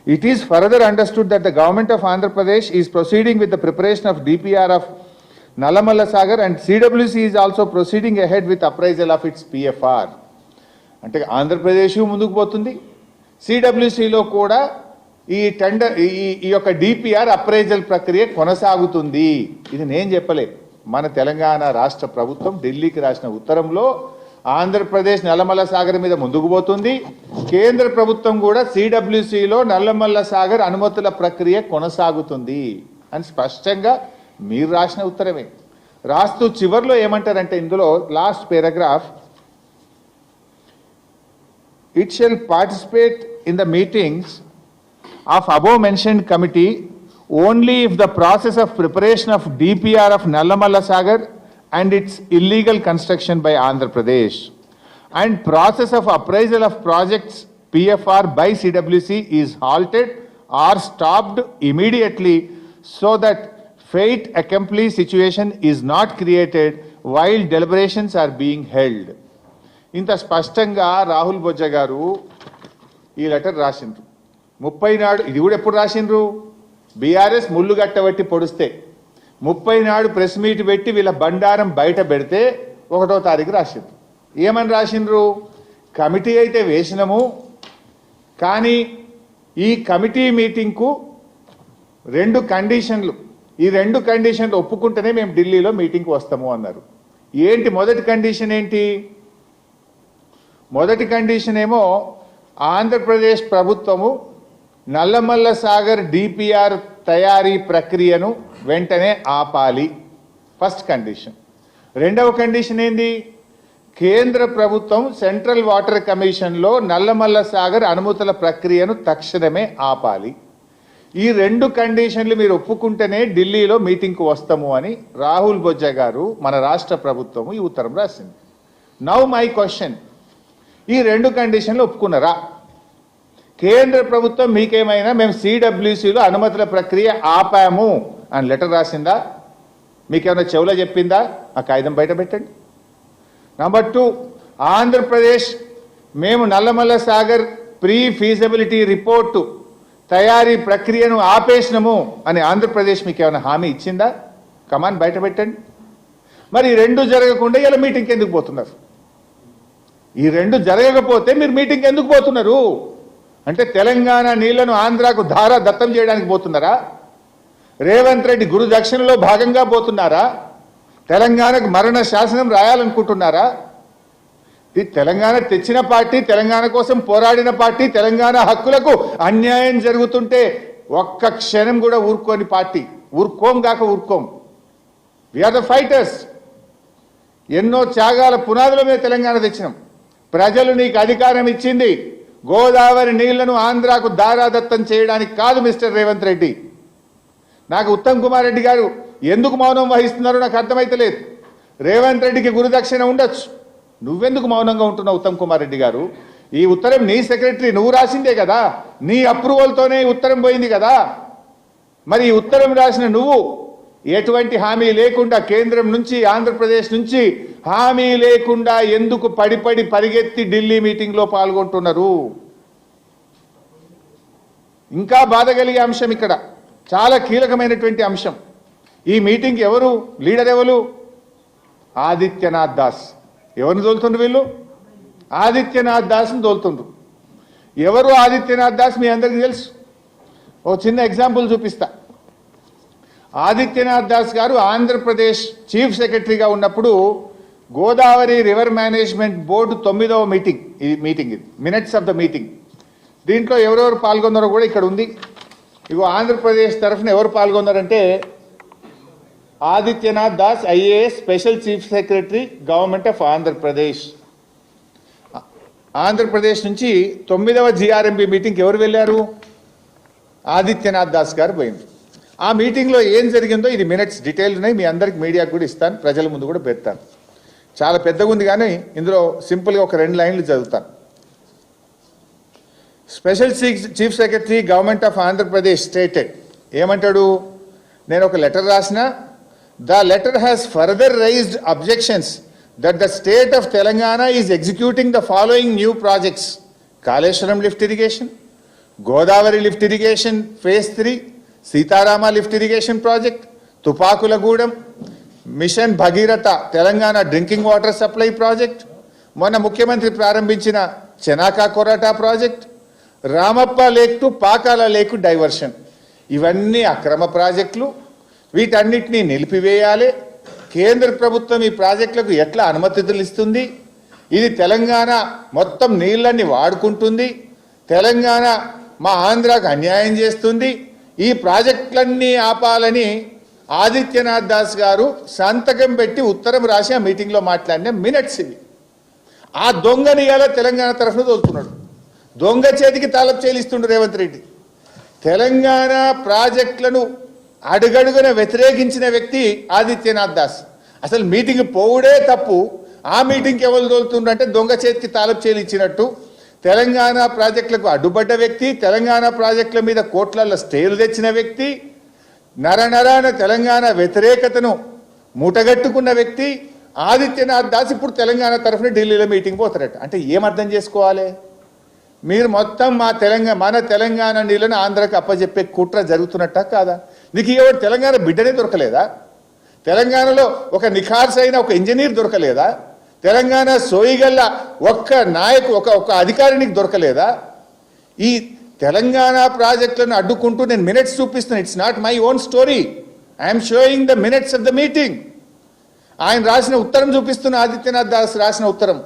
It is further understood that the government of Andhra Pradesh is proceeding with the preparation of DPR of Nallamalla Sagar and CWC is also proceeding ahead with appraisal of its PFR. అంటే ఆంధ్రప్రదేశ్ ముందుకు పోతుంది, సిడబ్ల్యూసిలో కూడా ఈ tender ఈ యొక్క DPR appraisal ప్రక్రియ కొనసాగుతుంది. ఇది నేను చెప్పలే, మన తెలంగాణ రాష్ట్ర ప్రభుత్వం ఢిల్లీకి రాసిన ఉత్తరంలో ఆంధ్రప్రదేశ్ నల్లమల్ల సాగర్ మీద ముందుకు పోతుంది, కేంద్ర ప్రభుత్వం కూడా సిడబ్ల్యూసిలో నల్లమల్ల సాగర్ అనుమతుల ప్రక్రియ కొనసాగుతుంది అని స్పష్టంగా మీరు రాసిన ఉత్తరమే. రాస్తూ చివర్లో ఏమంటారంటే ఇందులో last paragraph, it shall participate in the meetings of above mentioned committee only if the process of preparation of DPR of Nallamalla Sagar and its illegal construction by Andhra Pradesh and process of appraisal of projects PFR by CWC is halted or stopped immediately so that fate accompli situation is not created while deliberations are being held. ఇంత స్పష్టంగా రాహుల్ బొజ్జా గారు ఈ letter రాసిండ్రు 30 నాడు. ఇది కూడా ఎప్పుడు రాసిండ్రు? BRS ముళ్ళు గట్టబట్టి పొడిస్తే 30 నాడు ప్రెస్ మీట్ పెట్టి వీళ్ళ బండారం బయట పెడితే 1వ తారీఖు రాసిండ్రు. ఏమని రాసిండ్రు? కమిటీ అయితే వేసినాము, కానీ ఈ కమిటీ మీటింగ్కు 2 కండిషన్లు, ఈ 2 కండిషన్లు ఒప్పుకుంటేనే మేము ఢిల్లీలో మీటింగ్కి వస్తాము అన్నారు. ఏంటి మొదటి కండిషన్ ఏంటి? మొదటి కండిషన్ ఏమో ఆంధ్రప్రదేశ్ ప్రభుత్వము నల్లమల్ల సాగర్ డిపిఆర్ తయారీ ప్రక్రియను వెంటనే ఆపాలి, ఫస్ట్ కండిషన్. 2వ కండిషన్ ఏంది? కేంద్ర ప్రభుత్వం సెంట్రల్ వాటర్ కమిషన్లో నల్లమల్ల సాగర్ అనుమతుల ప్రక్రియను తక్షణమే ఆపాలి. ఈ 2 కండిషన్లు మీరు ఒప్పుకుంటేనే ఢిల్లీలో మీటింగ్కు వస్తాము అని రాహుల్ బొజ్జా గారు మన రాష్ట్ర ప్రభుత్వము ఈ ఉత్తరం రాసింది. నౌ మై క్వశ్చన్, ఈ 2 కండిషన్లు ఒప్పుకున్నారా? కేంద్ర ప్రభుత్వం మీకేమైనా మేము సిడబ్ల్యూసిలో అనుమతుల ప్రక్రియ ఆపాము అని లెటర్ రాసిందా? మీకేమైనా చెవులో చెప్పిందా? ఆ కాగితం బయట పెట్టండి. నంబర్ 2, ఆంధ్రప్రదేశ్ మేము Nallamalla Sagar pre feasibility report తయారీ ప్రక్రియను ఆపేసినము అని ఆంధ్రప్రదేశ్ మీకు ఏమైనా హామీ ఇచ్చిందా? కమాన్ బయట పెట్టండి. మరి ఈ 2 జరగకుండా ఇలా మీటింగ్కి ఎందుకు పోతున్నారు? ఈ 2 జరగకపోతే మీరు మీటింగ్ ఎందుకు పోతున్నారు? అంటే తెలంగాణ నీళ్లను ఆంధ్రాకు ధారా దత్తం చేయడానికి పోతున్నారా? రేవంత్ రెడ్డి గురు దక్షిణలో భాగంగా పోతున్నారా? తెలంగాణకు మరణ శాసనం రాయాలనుకుంటున్నారా? ఇది తెలంగాణ తెచ్చిన పార్టీ, తెలంగాణ కోసం పోరాడిన పార్టీ, తెలంగాణ హక్కులకు అన్యాయం జరుగుతుంటే ఒక్క క్షణం కూడా ఊరుకోని పార్టీ. ఊరుకోం గాక ఊరుకోం. We are the fighters. ఎన్నో త్యాగాల పునాదుల మీద తెలంగాణ తెచ్చినాం. ప్రజలు నీకు అధికారం ఇచ్చింది గోదావరి నీళ్లను ఆంధ్రాకు దారాదత్తం చేయడానికి కాదు మిస్టర్ రేవంత్ రెడ్డి. నాకు ఉత్తమ్ కుమార్ రెడ్డి గారు ఎందుకు మౌనం వహిస్తున్నారో నాకు అర్థమైతలేదు. రేవంత్ రెడ్డికి గురుదక్షిణ ఉండొచ్చు, నువ్వెందుకు మౌనంగా ఉంటున్నావు ఉత్తమ్ కుమార్ రెడ్డి గారు? ఈ ఉత్తరం నీ సెక్రటరీ నువ్వు రాసిందే కదా, నీ అప్రూవల్తోనే ఈ ఉత్తరం పోయింది కదా. మరి ఈ ఉత్తరం రాసిన నువ్వు ఎటువంటి హామీ లేకుండా కేంద్రం నుంచి ఆంధ్రప్రదేశ్ నుంచి హామీ లేకుండా ఎందుకు పడి పరిగెత్తి ఢిల్లీ మీటింగ్లో పాల్గొంటున్నారు? ఇంకా బాధ కలిగే అంశం ఇక్కడ, చాలా కీలకమైనటువంటి అంశం. ఈ మీటింగ్ ఎవరు లీడర్? ఎవరు? ఆదిత్యనాథ్ దాస్. ఎవరిని తోలుతుండ్రు వీళ్ళు? ఆదిత్యనాథ్ దాస్ని తోలుతుండ్రు. ఎవరు ఆదిత్యనాథ్ దాస్ మీ అందరికీ తెలుసు. ఓ చిన్న ఎగ్జాంపుల్ చూపిస్తా. ఆదిత్యనాథ్ దాస్ గారు ఆంధ్రప్రదేశ్ చీఫ్ సెక్రటరీగా ఉన్నప్పుడు Godavari river management board 9వ meeting, ఇది మినిట్స్ ఆఫ్ ద మీటింగ్. దీంట్లో ఎవరెవరు పాల్గొన్నారో కూడా ఇక్కడ ఉంది. ఇగో ఆంధ్రప్రదేశ్ తరఫున ఎవరు పాల్గొన్నారంటే Adityanath Das IAS special chief secretary government of Andhra Pradesh. Andhra Pradesh నుంచి 9వ జిఆర్ఎంబి మీటింగ్కి ఎవరు వెళ్ళారు? ఆదిత్యనాథ్ దాస్ గారు పోయింది. ఆ మీటింగ్లో ఏం జరిగిందో ఇది మినిట్స్ డీటెయిల్ ఉన్నాయి, మీ అందరికి మీడియాకు కూడా ఇస్తాను, ప్రజల ముందు కూడా పెడతాను. చాలా పెద్దగా ఉంది కానీ ఇందులో సింపుల్గా ఒక 2 లైన్లు చదువుతాను. Special chief secretary government of Andhra Pradesh stated, ఏమంటాడు? నేను ఒక లెటర్ రాసిన, the letter has further raised objections that the state of Telangana is executing the following new projects: Kaleshwaram lift irrigation, Godavari lift irrigation phase 3, Seetharama lift irrigation project, Tupakulagudem, mission Bhagiratha Telangana drinking water supply project, మొన్న ముఖ్యమంత్రి ప్రారంభించిన Chanaka Korata project, Ramappa lake to Pakala lake diversion. ఇవన్నీ అక్రమ ప్రాజెక్టులు. వీటన్నిటినీ నిలిపివేయాలి. కేంద్ర ప్రభుత్వం ఈ ప్రాజెక్టులకు ఎట్లా అనుమతులు ఇస్తుంది? ఇది తెలంగాణ మొత్తం నీళ్ళని వాడుకుంటుంది. తెలంగాణ మా ఆంధ్రాకు అన్యాయం చేస్తుంది. ఈ ప్రాజెక్టులన్నీ ఆపాలని ఆదిత్యనాథ్ దాస్ గారు సంతకం పెట్టి ఉత్తరం రాసి ఆ మీటింగ్లో మాట్లాడిన మినిట్స్ ఇవి. ఆ దొంగని ఇలా తెలంగాణ తరఫున తోలుతున్నాడు. దొంగ చేతికి తాళపు చేయిస్తుండు రేవంత్ రెడ్డి. తెలంగాణ ప్రాజెక్టులను అడుగడుగున వ్యతిరేకించిన వ్యక్తి ఆదిత్యనాథ్ దాస్. అసలు మీటింగ్ పోవుడే తప్పు. ఆ మీటింగ్కి ఎవరు తోలుతుండ్రు అంటే దొంగ చేతికి తాళపు చేలు ఇచ్చినట్టు. తెలంగాణ ప్రాజెక్టులకు అడ్డుపడ్డ వ్యక్తి, తెలంగాణ ప్రాజెక్టుల మీద కోట్లలో స్టేలు తెచ్చిన వ్యక్తి, నరనరాన తెలంగాణ వ్యతిరేకతను మూటగట్టుకున్న వ్యక్తి ఆదిత్యనాథ్ దాస్ ఇప్పుడు తెలంగాణ తరఫున ఢిల్లీలో మీటింగ్ పోతారట. అంటే ఏమర్థం చేసుకోవాలి? మీరు మొత్తం మన తెలంగాణ నీళ్ళను ఆంధ్రాకి అప్పచెప్పే కుట్ర జరుగుతున్నట్ట కాదా? నీకు ఎవరు తెలంగాణ బిడ్డనే దొరకలేదా? తెలంగాణలో ఒక నిఖార్సైన ఒక ఇంజనీర్ దొరకలేదా? తెలంగాణ సోయిగల్ల ఒక్క ఒక అధికారికి దొరకలేదా? ఈ తెలంగాణ ప్రాజెక్టులను అడ్డుకుంటూ నేను మినిట్స్ చూపిస్తున్నాను. It's not my own story. I'm showing the minutes of the meeting. ఆయన రాసిన ఉత్తరం చూపిస్తున్న ఆదిత్యనాథ్ దాస్ రాసిన ఉత్తరం.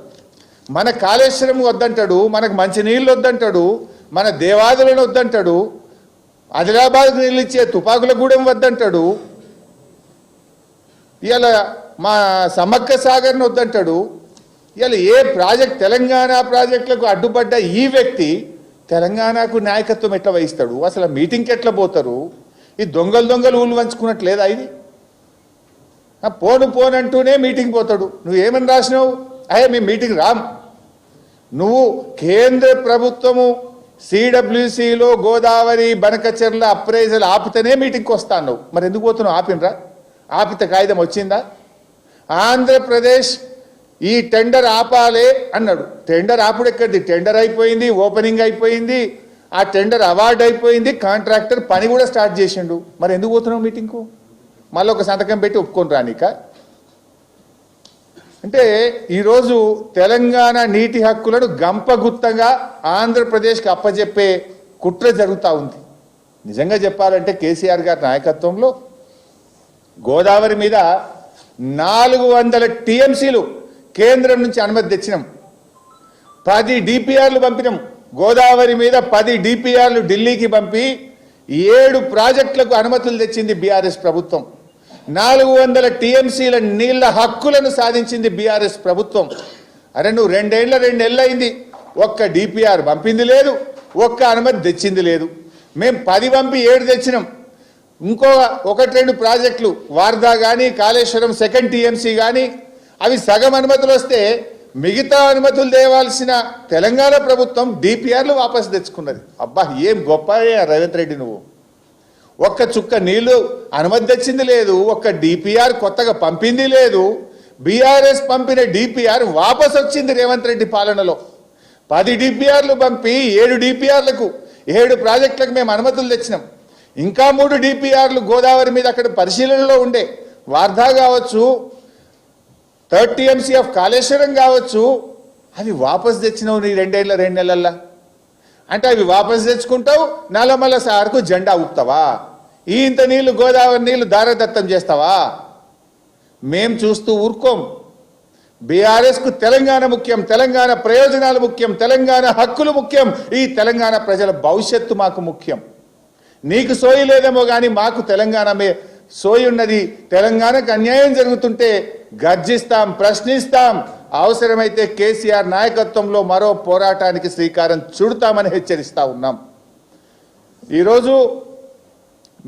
మన కాళేశ్వరం వద్దంటాడు, మనకు మంచి నీళ్ళు వద్దంటాడు, మన దేవాదులను వద్దంటాడు, ఆదిలాబాద్కు నీళ్ళు ఇచ్చే తుపాకులగూడెం వద్దంటాడు, ఇవాళ మా సమ్మక్క సాగర్ను వద్దంటాడు. ఇవాళ ఏ ప్రాజెక్ట్ తెలంగాణ ప్రాజెక్టులకు అడ్డుపడ్డ ఈ వ్యక్తి తెలంగాణకు నాయకత్వం ఎట్లా వహిస్తాడు? అసలు మీటింగ్కి ఎట్లా పోతారు? ఈ దొంగలు ఊళ్ళు పంచుకున్నట్లేదా? ఇది పోనంటూనే మీటింగ్ పోతాడు. నువ్వేమని రాసినావు? మేము మీటింగ్ రామ్. నువ్వు కేంద్ర ప్రభుత్వము సిడబ్ల్యూసిలో గోదావరి బనకచెర్ల అప్రైజల్ ఆపితేనే మీటింగ్కి వస్తాను. మరి ఎందుకు పోతున్నావు? ఆపినరా? ఆపితే కాగితం వచ్చిందా? ఆంధ్రప్రదేశ్ ఈ టెండర్ ఆపాలే అన్నాడు. టెండర్ ఆపుడు ఎక్కడిది? టెండర్ అయిపోయింది, ఓపెనింగ్ అయిపోయింది, ఆ టెండర్ అవార్డు అయిపోయింది, కాంట్రాక్టర్ పని కూడా స్టార్ట్ చేసిండు. మరి ఎందుకు పోతున్నావు మీటింగ్కు? మళ్ళీ ఒక సంతకం పెట్టి ఒప్పుకొని రానిక? అంటే ఈరోజు తెలంగాణ నీటి హక్కులను గంపగుత్తగా ఆంధ్రప్రదేశ్కి అప్పచెప్పే కుట్ర జరుగుతూ ఉంది. నిజంగా చెప్పాలంటే కేసీఆర్ గారి నాయకత్వంలో గోదావరి మీద 400 టీఎంసీలు కేంద్రం నుంచి అనుమతి తెచ్చినాం. 10 డిపిఆర్లు పంపినాం. గోదావరి మీద 10 డిపిఆర్లు ఢిల్లీకి పంపి 7 ప్రాజెక్టులకు అనుమతులు తెచ్చింది బీఆర్ఎస్ ప్రభుత్వం. 400 టీఎంసీల నీళ్ల హక్కులను సాధించింది బీఆర్ఎస్ ప్రభుత్వం. అరే నువ్వు 2 నెలలు అయింది, ఒక్క డిపిఆర్ పంపింది లేదు, ఒక్క అనుమతి తెచ్చింది లేదు. మేము 10 పంపి 7 తెచ్చినాం. ఇంకో 1-2 ప్రాజెక్టులు వార్దా కానీ కాళేశ్వరం సెకండ్ టీఎంసీ కానీ అవి సగం అనుమతులు వస్తే మిగతా అనుమతులు తేవాల్సిన తెలంగాణ ప్రభుత్వం డిపిఆర్లు వాపసు తెచ్చుకున్నది. అబ్బా ఏం గొప్ప రేవంత్ రెడ్డి నువ్వు. ఒక్క చుక్క నీళ్లు అనుమతి తెచ్చింది లేదు, ఒక్క డిపిఆర్ కొత్తగా పంపింది లేదు. బీఆర్ఎస్ పంపిన డిపిఆర్ వాపసు వచ్చింది రేవంత్ రెడ్డి పాలనలో. 10 డిపిఆర్లు పంపి 7 డిపిఆర్లకు 7 ప్రాజెక్టులకు మేము అనుమతులు తెచ్చినాం. ఇంకా 3 డిపిఆర్లు గోదావరి మీద అక్కడ పరిశీలనలో ఉండే, వార్ధా కావచ్చు, 3rd టీఎంసీ ఆఫ్ కాళేశ్వరం కావచ్చు, అవి వాపసు తెచ్చినావు నీ 2 నెలల్లో. అంటే అవి వాపసు తెచ్చుకుంటావు, నల్లమల్ల సార్కు జెండా ఊపుతావా? ఇంత నీళ్లు గోదావరి నీళ్లు దారదత్తం చేస్తావా? మేం చూస్తూ ఊరుకోం. బీఆర్ఎస్కు తెలంగాణ ముఖ్యం, తెలంగాణ ప్రయోజనాలు ముఖ్యం, తెలంగాణ హక్కులు ముఖ్యం, ఈ తెలంగాణ ప్రజల భవిష్యత్తు మాకు ముఖ్యం. నీకు సోయి లేదేమో కానీ మాకు తెలంగాణ సోయి ఉన్నది. తెలంగాణకు అన్యాయం జరుగుతుంటే గర్జిస్తాం, ప్రశ్నిస్తాం. అవసరమైతే కేసీఆర్ నాయకత్వంలో మరో పోరాటానికి శ్రీకారం చుడతామని హెచ్చరిస్తా ఉన్నాం. ఈరోజు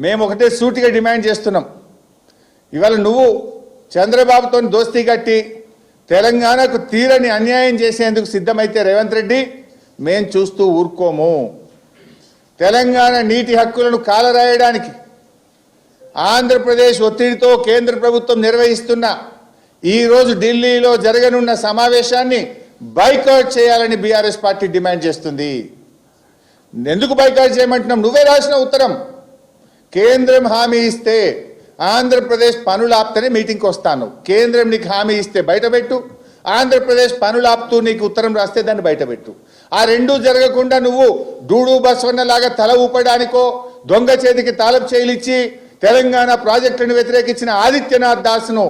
మేము ఒకటే సూటిగా డిమాండ్ చేస్తున్నాం. ఇవాళ నువ్వు చంద్రబాబుతో దోస్తీ కట్టి తెలంగాణకు తీరని అన్యాయం చేసేందుకు సిద్ధమైతే రేవంత్ రెడ్డి మేం చూస్తూ ఊరుకోము. తెలంగాణ నీటి హక్కులను కాలరాయడానికి ఆంధ్రప్రదేశ్ ఒత్తిడితో కేంద్ర ప్రభుత్వం నిర్వహిస్తున్న ఈరోజు ఢిల్లీలో జరగనున్న సమావేశాన్ని బైకాట్ చేయాలని బీఆర్ఎస్ పార్టీ డిమాండ్ చేస్తుంది. ఎందుకు బైకాట్ చేయమంటున్నాం? నువ్వే రాసిన ఉత్తరం. కేంద్రం హామీ ఇస్తే ఆంధ్రప్రదేశ్ పనులు ఆపుతూనే మీటింగ్కి వస్తాను. కేంద్రం నీకు హామీ ఇస్తే బయటపెట్టు, ఆంధ్రప్రదేశ్ పనులు ఆపుతూ నీకు ఉత్తరం రాస్తే దాన్ని బయటపెట్టు. ఆ రెండూ జరగకుండా నువ్వు డూడు బస్వన్నలాగా తల ఊపడానికో, దొంగ చేతికి తాళపు చేయిలిచ్చి తెలంగాణ ప్రాజెక్టులను వ్యతిరేకించిన ఆదిత్యనాథ్ దాస్ను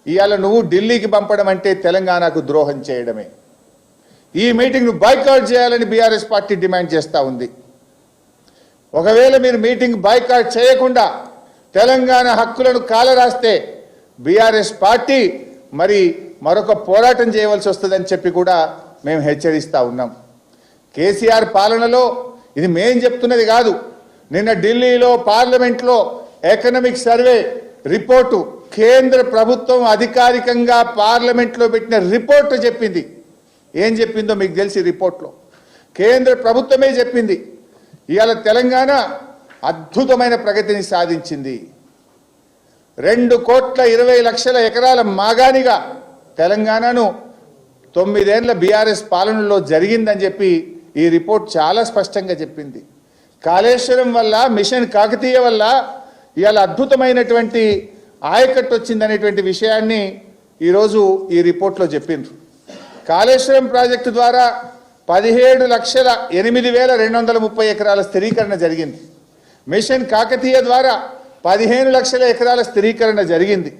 ఇవాళ నువ్వు ఢిల్లీకి పంపడం అంటే తెలంగాణకు ద్రోహం చేయడమే. ఈ మీటింగ్ను బాయ్కాట్ చేయాలని బీఆర్ఎస్ పార్టీ డిమాండ్ చేస్తూ ఉంది. ఒకవేళ మీరు మీటింగ్ బాయ్కాట్ చేయకుండా తెలంగాణ హక్కులను కాలరాస్తే బీఆర్ఎస్ పార్టీ మరొక పోరాటం చేయవలసి వస్తుందని చెప్పి కూడా మేము హెచ్చరిస్తూ ఉన్నాం. కేసీఆర్ పాలనలో ఇది మేం చెప్తున్నది కాదు. నిన్న ఢిల్లీలో పార్లమెంట్లో ఎకనామిక్ సర్వే రిపోర్టు కేంద్ర ప్రభుత్వం అధికారికంగా పార్లమెంట్లో పెట్టిన రిపోర్టు చెప్పింది. ఏం చెప్పిందో మీకు తెలిసి రిపోర్ట్లో కేంద్ర ప్రభుత్వమే చెప్పింది. ఇవాళ తెలంగాణ అద్భుతమైన ప్రగతిని సాధించింది. 2,20,00,000 ఎకరాల మాగానిగా తెలంగాణను 9 ఏళ్ల బీఆర్ఎస్ పాలనలో జరిగిందని చెప్పి ఈ రిపోర్ట్ చాలా స్పష్టంగా చెప్పింది. కాళేశ్వరం వల్ల, మిషన్ కాకతీయ వల్ల ఇవాళ అద్భుతమైనటువంటి ఆయకట్టు వచ్చిందనేటువంటి విషయాన్ని ఈరోజు ఈ రిపోర్ట్లో చెప్పిండ్రు. కాళేశ్వరం ప్రాజెక్టు ద్వారా 17,08,230 ఎకరాల స్థిరీకరణ జరిగింది. మిషన్ కాకతీయ ద్వారా 15 లక్షల ఎకరాల స్థిరీకరణ జరిగింది.